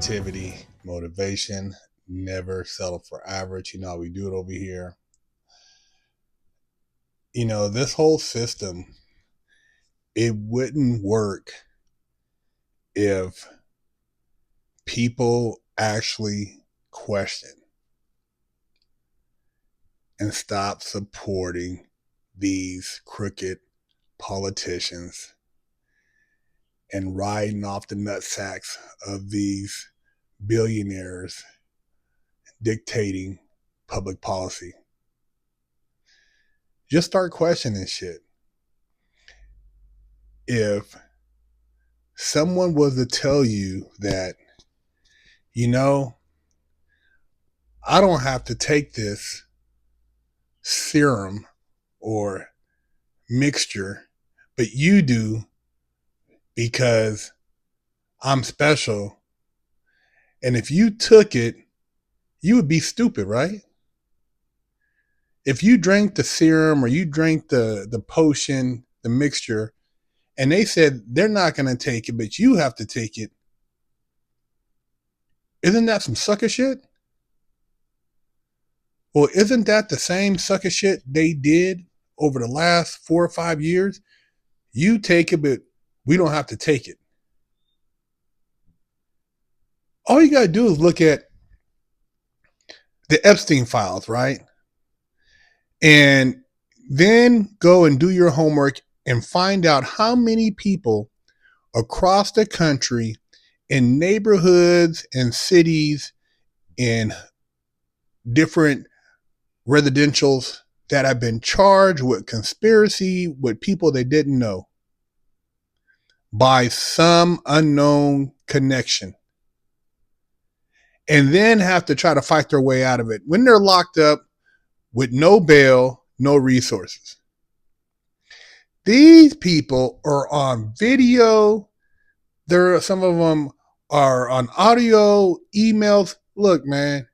positivity, motivation, never settle for average. You know how we do it over here. You know, this whole system, it wouldn't work if people actually question and stop supporting these crooked politicians and riding off the nutsacks of these billionaires dictating public policy. Just start questioning shit. If someone was to tell you that, you know, I don't have to take this serum or mixture, but you do because I'm special. And if you took it, you would be stupid, right? If you drank the serum or you drank the potion, the mixture, and they said they're not going to take it, but you have to take it, isn't that some sucker shit? Well, isn't that the same sucker shit they did over the last 4 or 5 years? You take it, but we don't have to take it. All you got to do is look at the Epstein files, right? And then go and do your homework and find out how many people across the country in neighborhoods and cities in different residentials that have been charged with conspiracy with people they didn't know by some unknown connection, and then have to try to fight their way out of it when they're locked up with no bail, no resources. These people are on video. Some of them are on audio, emails. Look, man,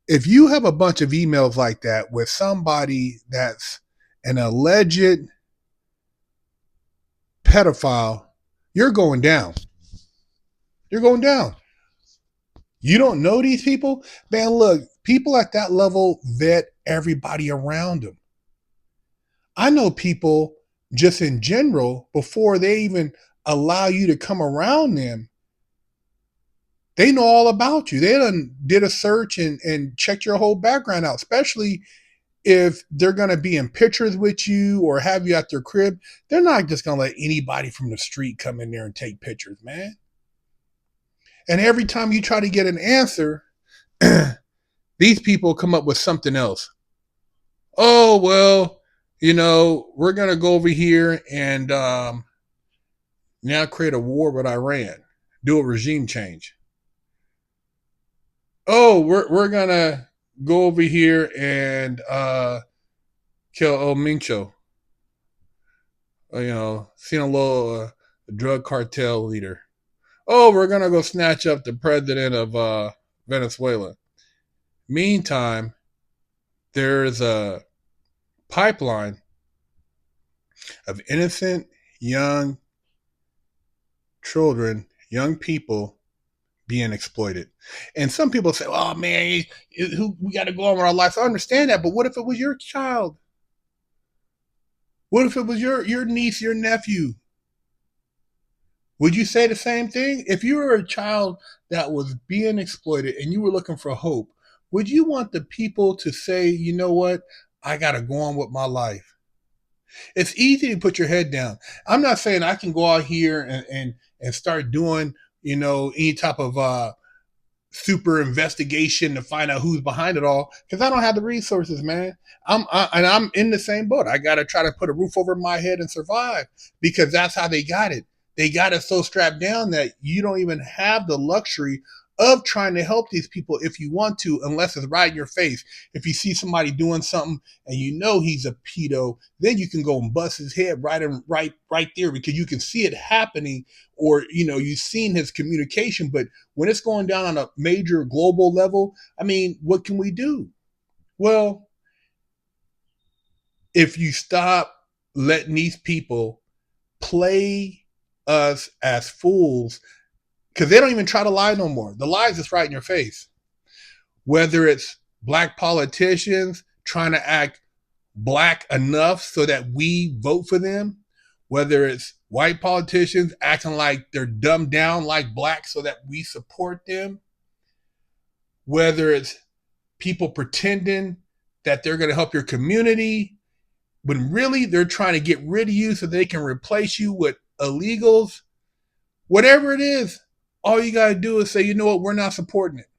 if you have a bunch of emails like that with somebody that's an alleged pedophile, you're going down. You're going down. You don't know these people? Man, look, people at that level vet everybody around them. I know people just in general, before they even allow you to come around them, they know all about you. They done did a search and checked your whole background out, especially if they're going to be in pictures with you or have you at their crib. They're not just going to let anybody from the street come in there and take pictures, man. And every time you try to get an answer, these people come up with something else. Oh, well, we're going to go over here and now create a war with Iran, do a regime change. Oh, we're going to go over here and kill El Mincho. Sinaloa drug cartel leader. Oh, we're going to go snatch up the president of Venezuela. Meantime, there's a pipeline of innocent young children, young people being exploited. And some people say, oh, man, we got to go on with our lives. I understand that, but what if it was your child? What if it was your niece, your nephew? Would you say the same thing? If you were a child that was being exploited and you were looking for hope, would you want the people to say, you know what, I got to go on with my life? It's easy to put your head down. I'm not saying I can go out here and start doing, any type of super investigation to find out who's behind it all, because I don't have the resources, man. I'm in the same boat. I got to try to put a roof over my head and survive, because that's how they got it. They got it so strapped down that you don't even have the luxury of trying to help these people if you want to, unless it's right in your face. If you see somebody doing something and you know he's a pedo, then you can go and bust his head right there, because you can see it happening, or you've seen his communication. But when it's going down on a major global level, I mean, what can we do? Well, if you stop letting these people play us as fools, Because they don't even try to lie no more. The lies is right in your face. Whether it's black politicians trying to act black enough so that we vote for them, whether it's white politicians acting like they're dumbed down like black so that we support them, whether it's people pretending that they're going to help your community when really they're trying to get rid of you so they can replace you with illegals, whatever it is, all you got to do is say, you know what, we're not supporting it.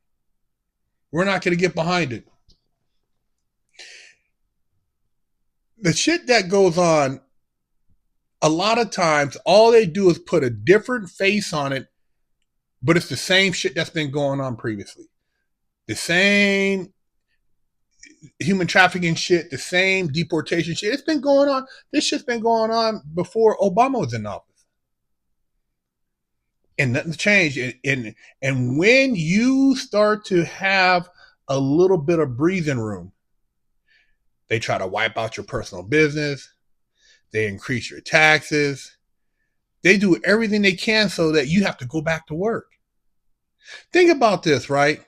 We're not going to get behind it. The shit that goes on, a lot of times, all they do is put a different face on it, but it's the same shit that's been going on previously. The same human trafficking shit, the same deportation shit. It's been going on. This shit's been going on before Obama was in office. And nothing's changed. And when you start to have a little bit of breathing room, they try to wipe out your personal business. They increase your taxes. They do everything they can so that you have to go back to work. Think about this, right?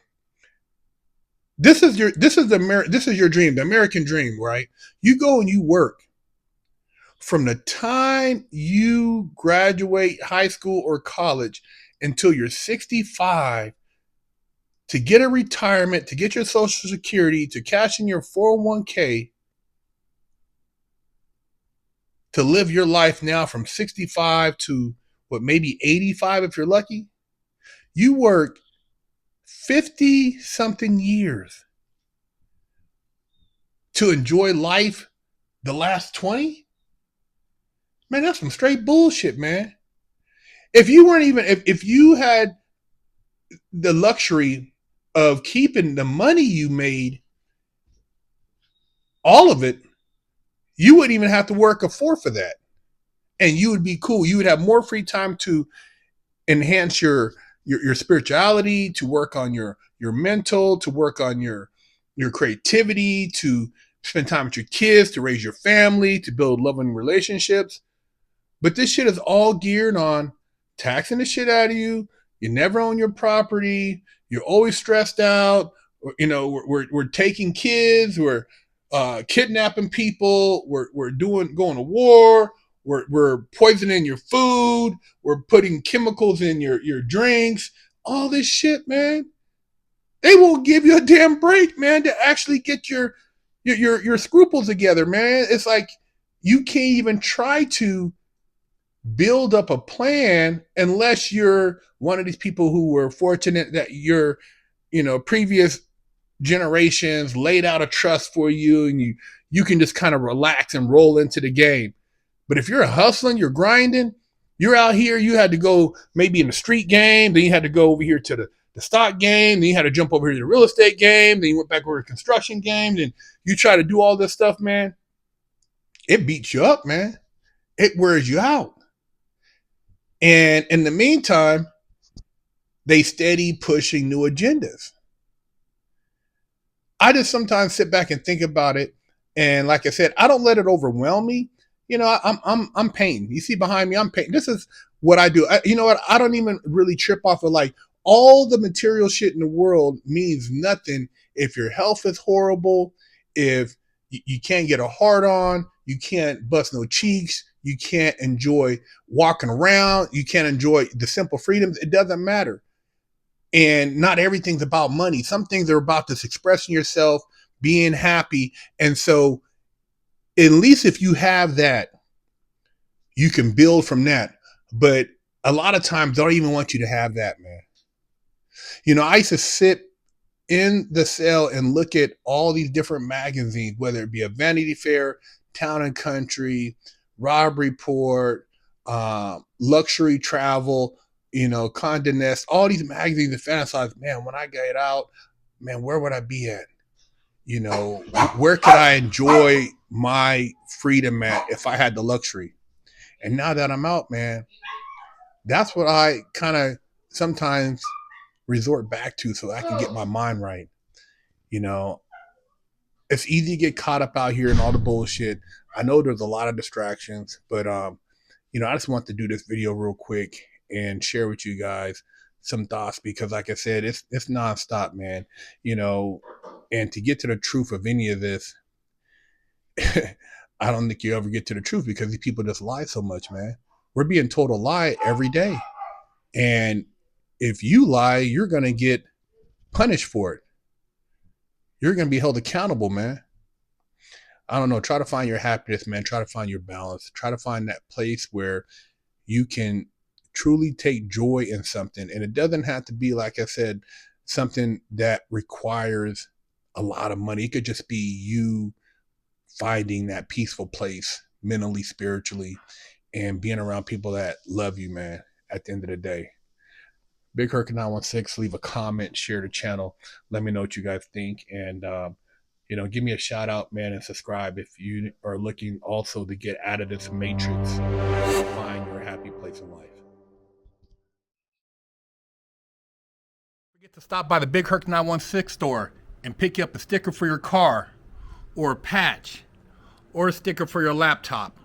This is your dream, the American dream, right? You go and you work from the time you graduate high school or college until you're 65 to get a retirement, to get your Social Security, to cash in your 401k, to live your life now from 65 to maybe 85 if you're lucky. You work 50 something years to enjoy life the last 20? Man, that's some straight bullshit, man. If you had the luxury of keeping the money you made, all of it, you wouldn't even have to work a fourth of that. And you would be cool. You would have more free time to enhance your spirituality, to work on your mental, to work on your creativity, to spend time with your kids, to raise your family, to build loving relationships. But this shit is all geared on taxing the shit out of you. You never own your property. You're always stressed out. You know, we're taking kids. We're kidnapping people. We're going to war. We're poisoning your food. We're putting chemicals in your drinks. All this shit, man. They won't give you a damn break, man, to actually get your scruples together, man. It's like you can't even try to build up a plan unless you're one of these people who were fortunate that your previous generations laid out a trust for you, and you can just kind of relax and roll into the game. But if you're hustling, you're grinding, you're out here, you had to go maybe in the street game, then you had to go over here to the stock game, then you had to jump over here to the real estate game, then you went back over to the construction game, then you try to do all this stuff, man. It beats you up, man. It wears you out. And in the meantime, they steady pushing new agendas. I just sometimes sit back and think about it, and like I said, I don't let it overwhelm me. You know, I'm painting. You see behind me, I'm painting. This is what I do. You know what? I don't even really trip off of like all the material shit in the world means nothing if your health is horrible, if you can't get a heart on, you can't bust no cheeks, you can't enjoy walking around, you can't enjoy the simple freedoms. It doesn't matter. And not everything's about money. Some things are about just expressing yourself, being happy. And so at least if you have that, you can build from that. But a lot of times they don't even want you to have that, man. You know, I used to sit in the cell and look at all these different magazines, whether it be a Vanity Fair, Town and Country, Rob Report, Luxury Travel, Condé Nast, all these magazines and fantasize, man, when I get out, man, where would I be at? Where could I enjoy my freedom at if I had the luxury? And now that I'm out, man, that's what I kind of sometimes resort back to so I can get my mind right. It's easy to get caught up out here in all the bullshit. I know there's a lot of distractions, but I just want to do this video real quick and share with you guys some thoughts, because like I said, it's nonstop, man. You know, and to get to the truth of any of this, I don't think you ever get to the truth, because these people just lie so much, man. We're being told a lie every day. And if you lie, you're going to get punished for it. You're going to be held accountable, man. I don't know. Try to find your happiness, man. Try to find your balance. Try to find that place where you can truly take joy in something. And it doesn't have to be, like I said, something that requires a lot of money. It could just be you finding that peaceful place mentally, spiritually, and being around people that love you, man, at the end of the day. BigHerc916, leave a comment, share the channel. Let me know what you guys think. And, give me a shout out, man, and subscribe if you are looking also to get out of this matrix and find your happy place in life. Don't forget to stop by the BigHerc916 store and pick you up a sticker for your car, or a patch, or a sticker for your laptop,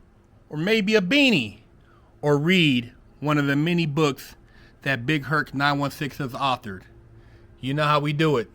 or maybe a beanie, or read one of the many books that BigHerc916 has authored. You know how we do it.